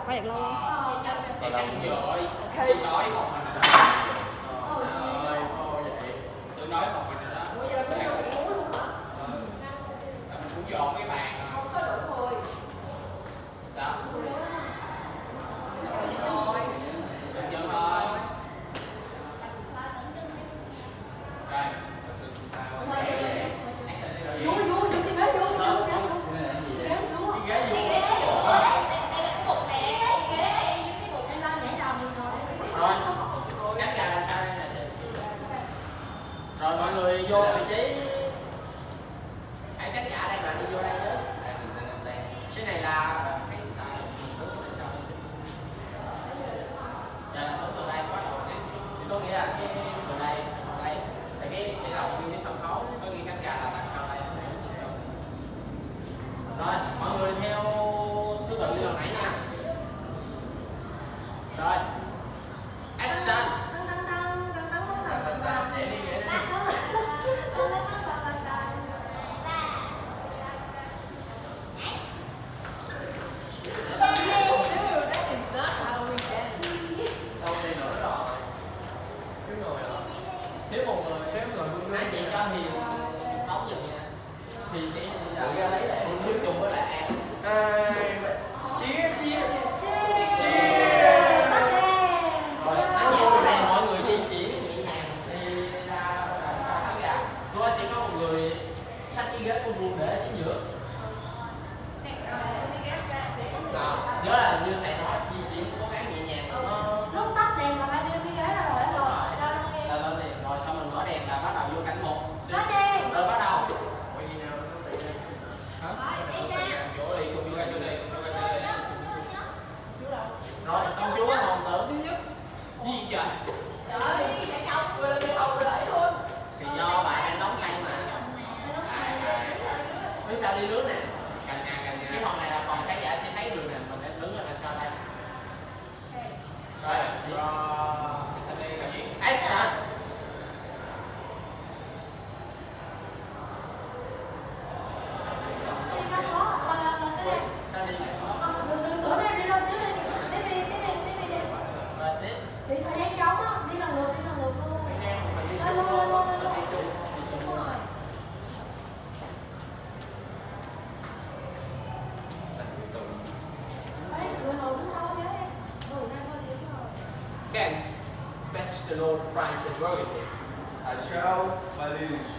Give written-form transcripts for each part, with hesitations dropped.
phải lâu không? Còn lâu rồi. Ok. Tôi nói phòng mình rồi đó. Trời ơi, thôi vậy. Tôi nói phòng mình rồi đó. Mình cũng dọn cái bàn rồi. Không có đủ người. Sao? Rồi. Được chưa thôi. Rồi, thật sự sao? Vú cái ghế vú. Cái ghế gì? Em lên nhảy đầu mình rồi. Rồi, cánh gà làm sao đây nè chị? Rồi mọi người vô vị trí. Hãy cánh gà đây mà đi vô đây chứ. Cái này là cái dạ là hướng từ đây bắt đầu nè. Thì có nghĩa là cái từ đây tại cái đầu nguyên cái sân khấu có ghi cánh gà là đằng sau đây. Rồi mọi người theo thứ tự như hồi nãy nha. Rồi action. Đâu đây nữa rồi. Thiếu người hả? Thiếu một người nãy chị cho Hiền tóc giùm nha. Hiền sẽ đi ra lấy lại đi trước chung với lại An. Chia. Rồi nãy giờ ở đây mọi người di chuyển nhẹ nhàng đi ra thắng gà. Rồi sẽ có một người xách cái ghế của vuông để ở chính giữa. Nhớ là như thầy nói di chuyển cố gắng nhẹ nhàng. Lúc tắt đèn là phải đưa cái ghế ra rồi hết rồi. Lên đèn rồi xong mình mở đèn là bắt đầu vô cảnh một. Nói đi. Rồi bắt đầu. Hả? Vô đi, cùng vô đây, vô đây. Rồi công chúa hoàng tử thứ nhất. Gì trời? Thì do bạn đang đóng tay mà. Phía sau đi nước nè. Cành nhà. Cái phòng này là phòng khán giả sẽ thấy được nè, mình đang đứng ở đằng sau đây. Rồi. Action. Sao đi lại có? Rồi tiếp. Thì thời gian trống á, đi lần lượt luôn. Lên luôn. Đúng rồi. Đấy, người hầu đứng sau với em. Đang coi điểm rồi. Kent, fetch the Lord of France and Burgundy. I shall, my liege.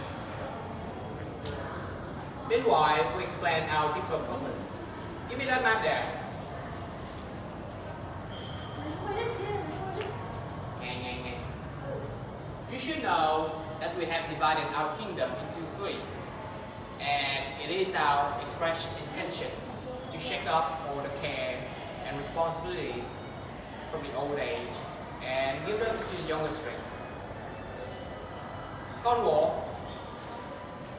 Meanwhile, we explain our deeper purpose. If it doesn't matter, nghe. You should know that we have divided our kingdom into three, and it is our express intention to shake off all the cares and responsibilities from the old age and give them to the younger strength. Cornwall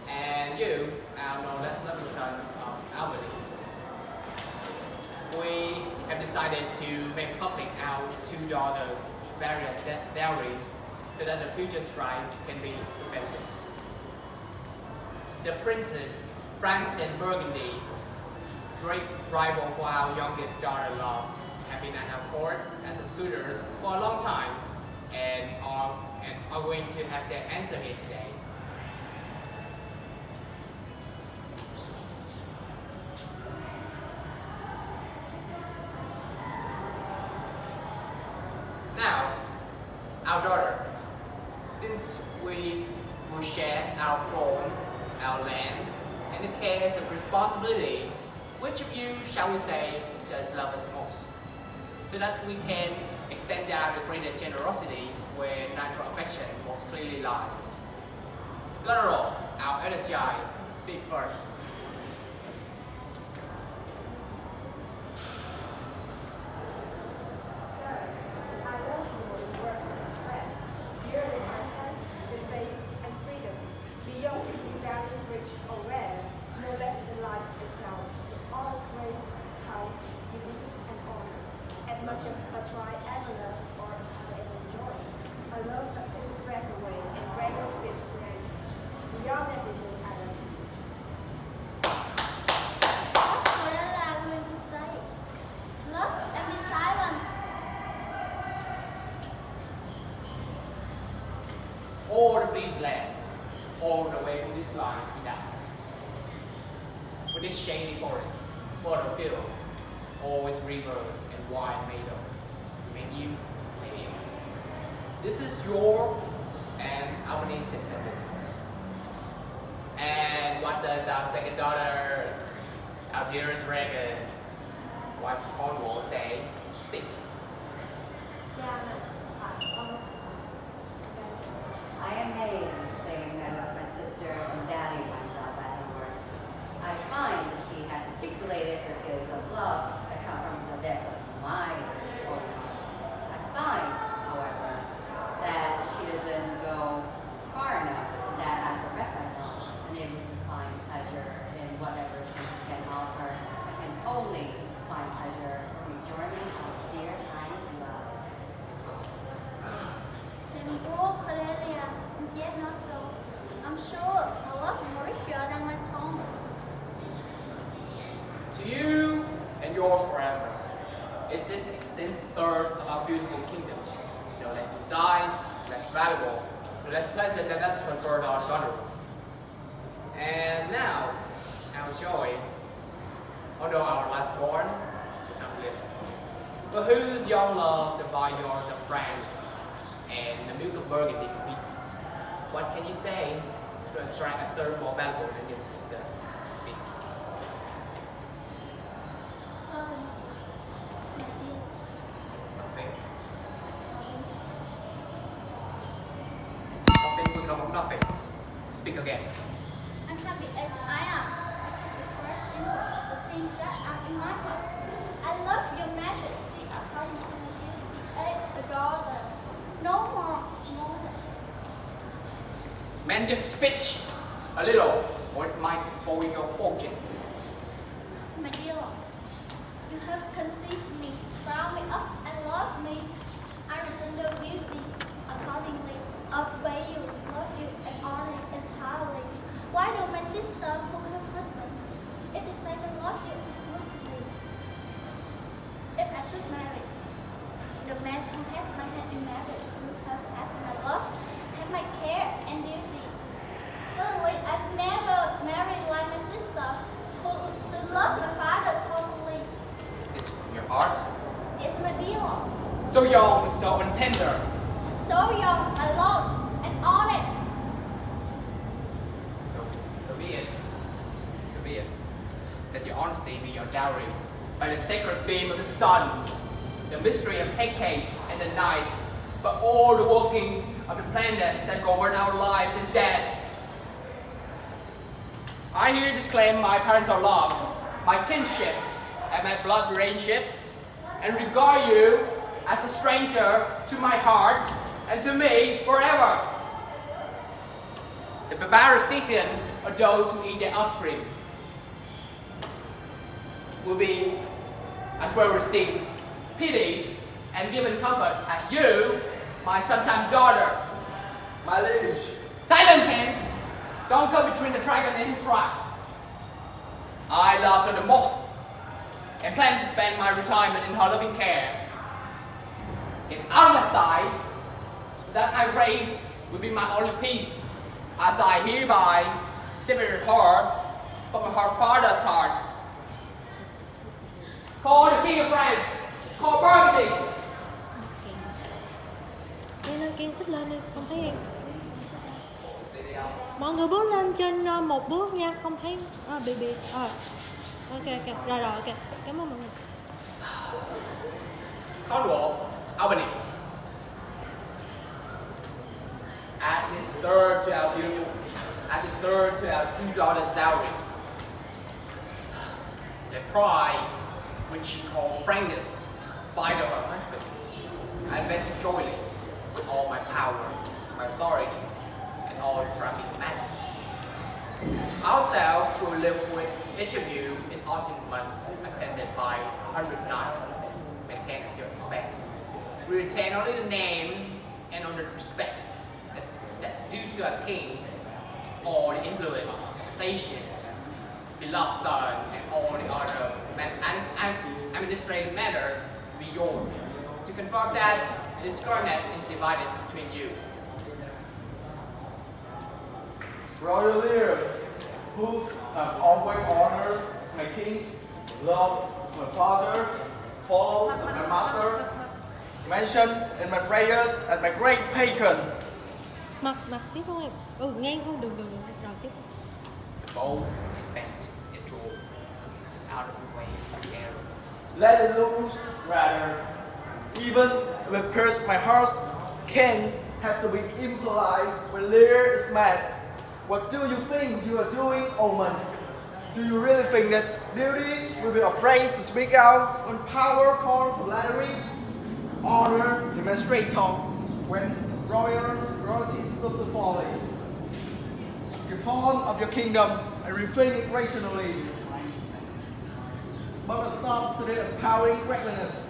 and you, our no less loving son of Albany, we have decided to make public our two daughters' various dowries so that the future strife can be prevented. The princes, France and Burgundy, great rival for our youngest daughter-in-law, have been at our court as a suitors for a long time and are going to have their answer here today. Now, our daughter, since we will share our throne, our lands, and the cares of responsibility, which of you, shall we say, does love us most? So that we can extend down the greatest generosity where natural affection most clearly lies. Guttural, our eldest child, speak first. Sir, I love you more than words can express. Dearly, my son, space and freedom, beyond any value rich or rare, no less than life itself, all its grace, health, beauty, and honor. As much as I try ever love or I ever enjoy, I love that takes a breath away and rare speech great. Beyond everything, I love you. What should I going to say? Love and of this land, all the way from this line to that. With this shady forest, fertile fields, all its rivers and wide meadows, menu. This is your and Albany's descendant. And what does our second daughter, our dearest Reagan, wife of Cornwall, say? Speak. I am made in the same manner as my sister and value myself at her work. I find that she has articulated her feelings of love that come from the depths of my heart. I find, however, that she doesn't go far enough that I profess myself unable to find pleasure in whatever sense can offer. I can only find pleasure from enjoyment of dear Heine's love. Cordelia, and yet not so. I'm sure my love more richer than my tongue. To you and yours forever is this extensive third of our beautiful kingdom, no less in size, less valuable, no less pleasant than that conferred on Gunner. And now, our joy, although our last born, without list, for whose young love the vineyards of France and the milk of Burgundy compete. What can you say to attract a third more valuable than your sister? Speak. Nothing. Nothing will come of nothing. Speak again. Unhappy as I am, the first impulse, the things that are in my heart. I love your majesty according to my duty as a daughter. No more, no less. Man, just speech a little, or it might spoil your fortunes. My dear Lord, you have conceived me, brought me up, and loved me. I return your duties accordingly, obey you, love you, and honor you entirely. Why do my sister who have husband, if they say they love you exclusively? If I should marry, the man who has my hand in marriage will have had my love, have my care and duties. Certainly, I've never married like my sister, who to love my father totally. Is this from your heart? It's my dear Lord, So young, so tender. so young, alone, and honored. So be it. So be it. Let your honesty be your dowry. By the sacred beam of the sun, the mystery of Hecate and the night, but all the workings of the planets that govern our lives and death. I here disclaim my parental love, my kinship, and my blood relationship, and regard you as a stranger to my heart and to me forever. The barbarous Scythian, or those who eat their offspring, will be as well received, pitied, and given comfort as you, my sometime daughter. My liege. Silent, Kent! Don't come between the dragon and his wrath. I love her the most, and plan to spend my retirement in her loving care. Get out of my sight, so that my grave will be my only peace, as I hereby separate her from her father's heart. Call the King of France, call Burgundy. Đi lên Kiên xích lên đi, không thấy em. Mọi người bước lên trên một bước nha, không thấy bị ok rồi ok, cảm ơn mọi người. Cornwall, Albany. Add this third to our beautiful, add the third to our two daughters' dowry. The pride, which she called frankness, fight of her husband. I invest joyfully with all my power, my authority, and all traffic majesty. Ourselves will live with each of you in autumn months, attended by 100 knights, maintained at your expense. We retain only the name and honor the respect that's due to a king, or the influence, stations, beloved son, and all the other administrative matters be yours. To confirm that, this coronet is divided between you. royal leader, who have always honored as my king, love as my father, follow as my master, mentioned in my prayers as my great patron. Mặt tiếp không em? Ngang không, đừng rồi tiếp. The bow is bent and drawn out of the way of the arrow. Let it loose, rather. Even if it pierced my heart, King has to be impolite when Lear is mad. What do you think you are doing, Omen? Do you really think that beauty will be afraid to speak out when power falls from flattery? Honor demonstrate talk when royalty stood to folly. Give on of your kingdom and rethink it rationally. But stop to the empowering recklessness.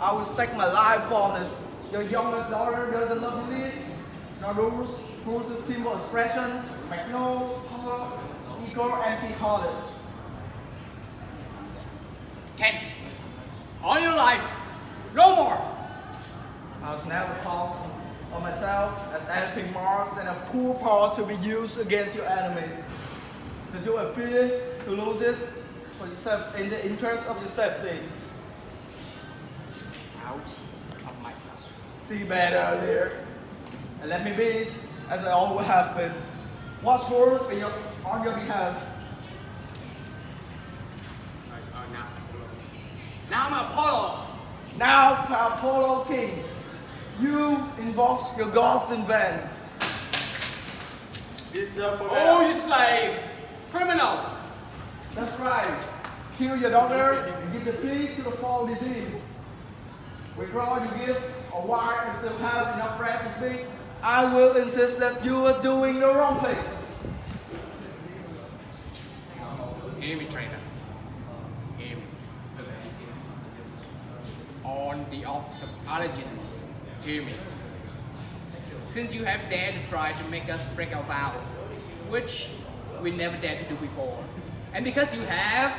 I will stake my life on this. Your youngest daughter doesn't love you least, nor rules a simple expression, make no ego empty-hearted. Kent, all your life, no more. I've never thought of myself as anything more than a cool power to be used against your enemies. To do a fear to lose it for yourself in the interest of your safety. Out of my sight. See better, dear. And let me be as I always have been. Watchful on your behalf. Now I'm Apollo. Now, Apollo King, you invoke your gods in vain. Oh, you slave, criminal. That's right. Kill your daughter and give the key to the fall disease. Withdraw your gift, or while I still have enough breath to speak, I will insist that you are doing the wrong thing. Hear me, traitor. Hear me. On the office of allegiance, hear me. Since you have dared to try to make us break our vow, which we never dared to do before, and because you have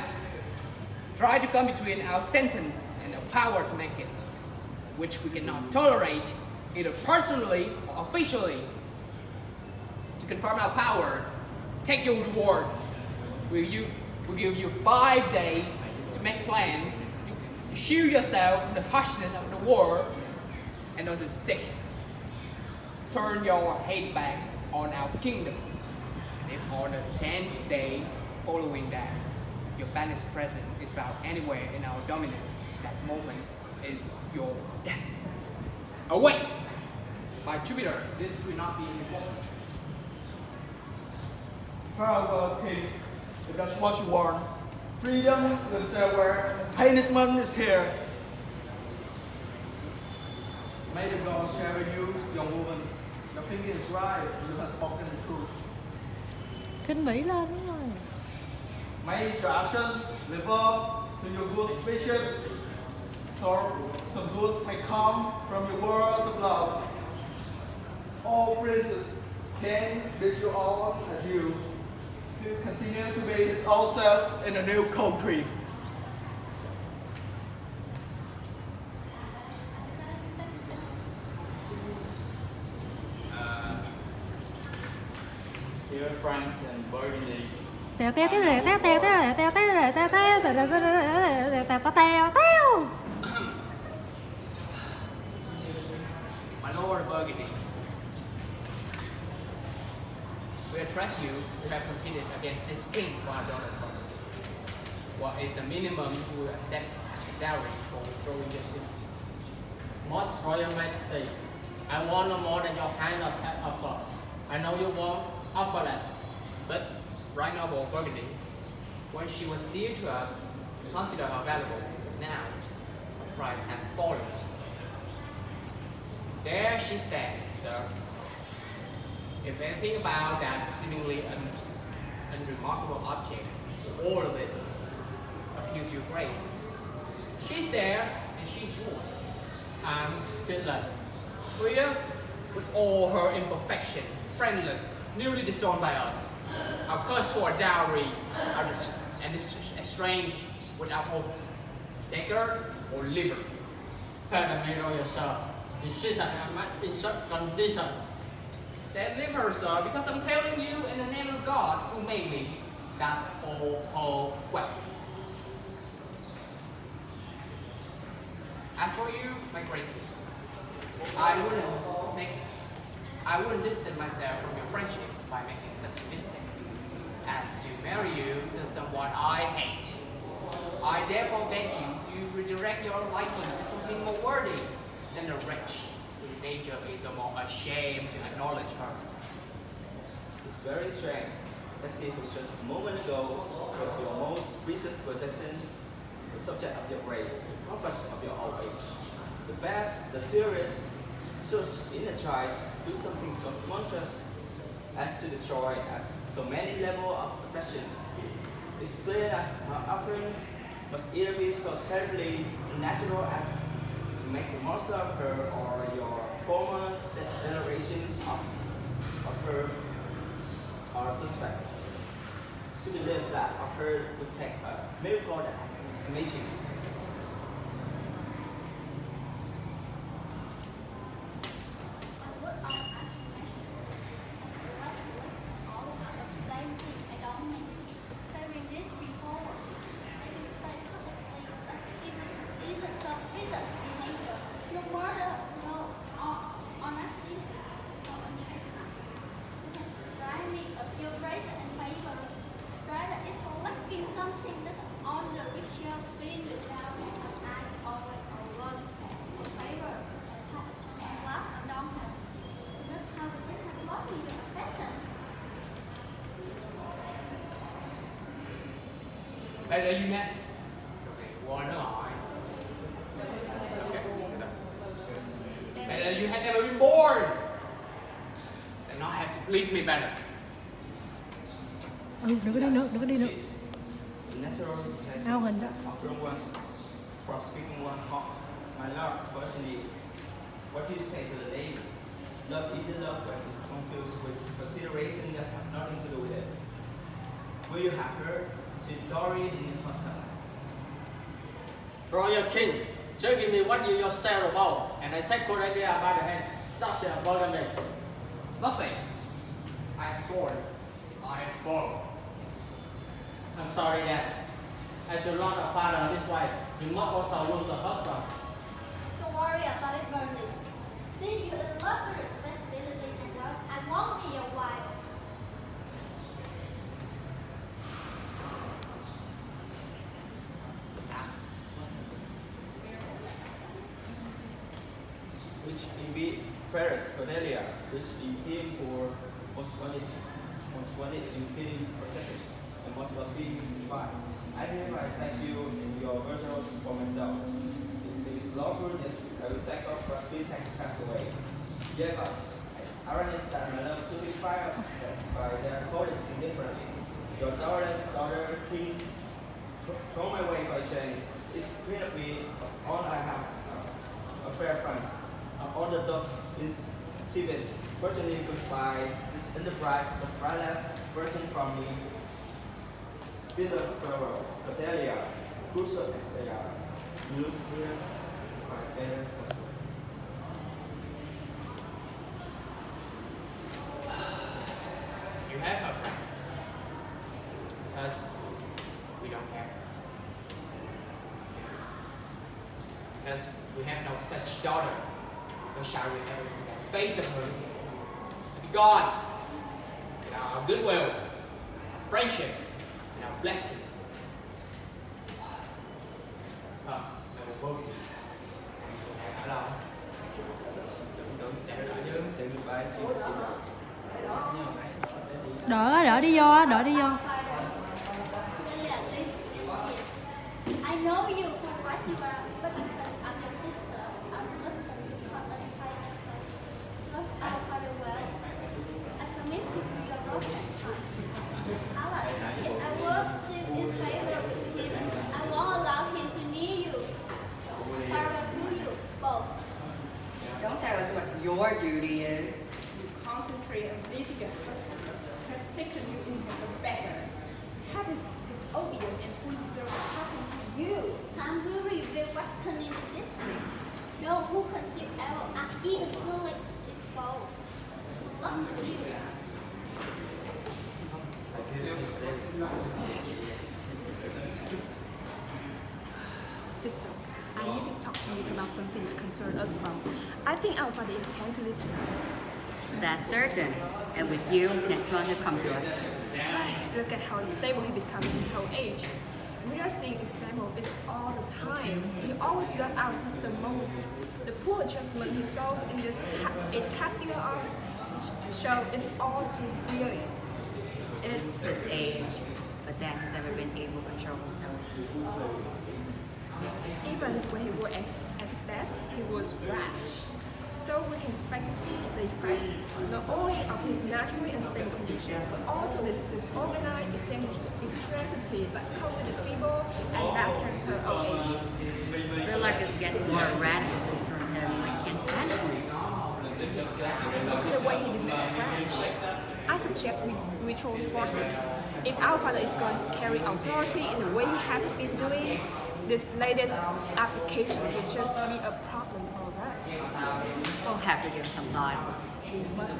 tried to come between our sentence and our power to make it, which we cannot tolerate, either personally or officially, to confirm our power, take your reward. We'll give you 5 days to make plan to shield yourself from the harshness of the war, and on the 6th, turn your head back on our kingdom. And if on the 10th day following that, your banished presence is found anywhere in our dominance, that moment is your death. Away! By Jupiter, this will not be revoked. Farewell, King. If that's what you want. Freedom will say where punishment is here. May the gods share with you, young woman. Your thinking is right. You have spoken the truth. Khinh bỉ lên đúng rồi. May your actions live up to your good speeches, so some good may come from your words of love. All princes can bid you all adieu. To continue to be his old self in a new country. Dear friends and Burgundy, Tèo tèo tèo tèo tèo tèo tèo tèo tèo tèo tèo tèo tèo tèo tèo tèo. My Lord Burgundy, we trust you to have competed against this king for our daughter first. What is the minimum you will accept as a dowry for withdrawing your suit? Most Royal Majesty, I want no more than your kind of offer. I know you won't offer that. But right now, Lord Burgundy, when she was dear to us, we consider her valuable. Now, her price has fallen. There she stands, sir. If anything about that seemingly unremarkable object, all of it, appeals you great, she's there and she's yours. I'm speechless. Rhea, with all her imperfection, friendless, newly disowned by us, our curse for a dowry, and estranged without hope. Take her or leave her. Pardon me, Royal Sir. This is an in such condition. Then leave her, sir, because I'm telling you in the name of God who made me. That's whole wealth. As for you, my great king, I wouldn't distance myself from your friendship by making such a mistake as to marry you to someone I hate. I therefore beg you to redirect your likeness to something more worthy than the wretch whose nature is more ashamed to acknowledge her. It's very strange. As if just a moment ago was your most precious possessions, the subject of your grace, the compass of your old age. The best, the theorists, search in the tribe, do something so monstrous as to destroy as so many levels of professions. It's clear as our offerings must either be so terribly unnatural as to make the monster of her or your former generations of her are suspect. To believe that of her would take a miracle that amazing. Bây giờ you net. Okay, one eye. Okay. Bây giờ you had never been born. Then I have to please me better. Đừng có đi nữa, đừng có đi nữa. The natural Ao hình đó. of from one's from speaking one heart. My lord, question is, what do you say to the lady? Love is love when it's confused with consideration that has nothing to do with it. Will you have her? She's Dory in person. Royal King, just give me what you yourself about, and I take Cordelia by the hand. Stop your burden. Nothing. I have sword. I have bow. I'm sorry that as your lord or father this wife, you must also lose the husband. Don't worry about it, Bernice. Since you love the respectability and wealth, I won't be your wife. Which indeed Paris, Cordelia, which in him for most wanted in him percentage, and most of being inspired. I hereby thank you in your virtues for myself. If it is lawful, yes, I will take up prosperity and pass away. Dear God, as ironies that my love stupefy by their coldest indifference, your daughter, king, thrown my way by chance, is queen of me of all I have, a fair price. All the dog is civis, fortunately pushed by this enterprise, the priceless virgin from me. Beloved farewell, Cordelia, crucial as they are, lose here my better husband. You have her friends. Because we don't care. Because we have no such daughter. Nor shall we ever see the face of her. Be gone. In our goodwill, our friendship, and our blessing. Vâng, là một vô tình. Ở đâu? Tưởng để đợi chứ. Say goodbye to your sister. Đỡ đi vô á, đỡ đi vô. Cordelia lived in tears. I know you for what you are, but because I'm your sister, I'm reluctant to come as high as well. Love our Father well. I commit you to your road and trust. Alas, if I was still in favor with him, I won't allow him to near you. So, farewell to you both. Don't tell us what your duty is. You concentrate on pleasing your husband, has taken you in as a beggar. How is disobedient and who deserves what happened to you? Time will reveal what cunning is this place. No who conceal evil and even truly is foe. Who love to I need to talk to you about something that concerns us both. I think our father intends to live tonight. That's certain. And with you, next month he'll come to us. Look at how unstable he becomes in his whole age. We are seeing examples of it all the time. He always loved our sister most. The poor adjustment he saw in this casting her off show is all too clearly. It's his age, but Dan has never been able to control himself. Even when he was at best, he was rash. So we can expect to see the effects not only of his naturally unstable condition, but also the disorganized eccentricity that comes with the feeble and battered her old age. We're likely to get more radicals from him like Ken Stanford. Look at the way he did this French. I suggest we ritual forces. If our father is going to carry authority in the way he has been doing, this latest application will just be a problem for us. We'll have to give some thought. But we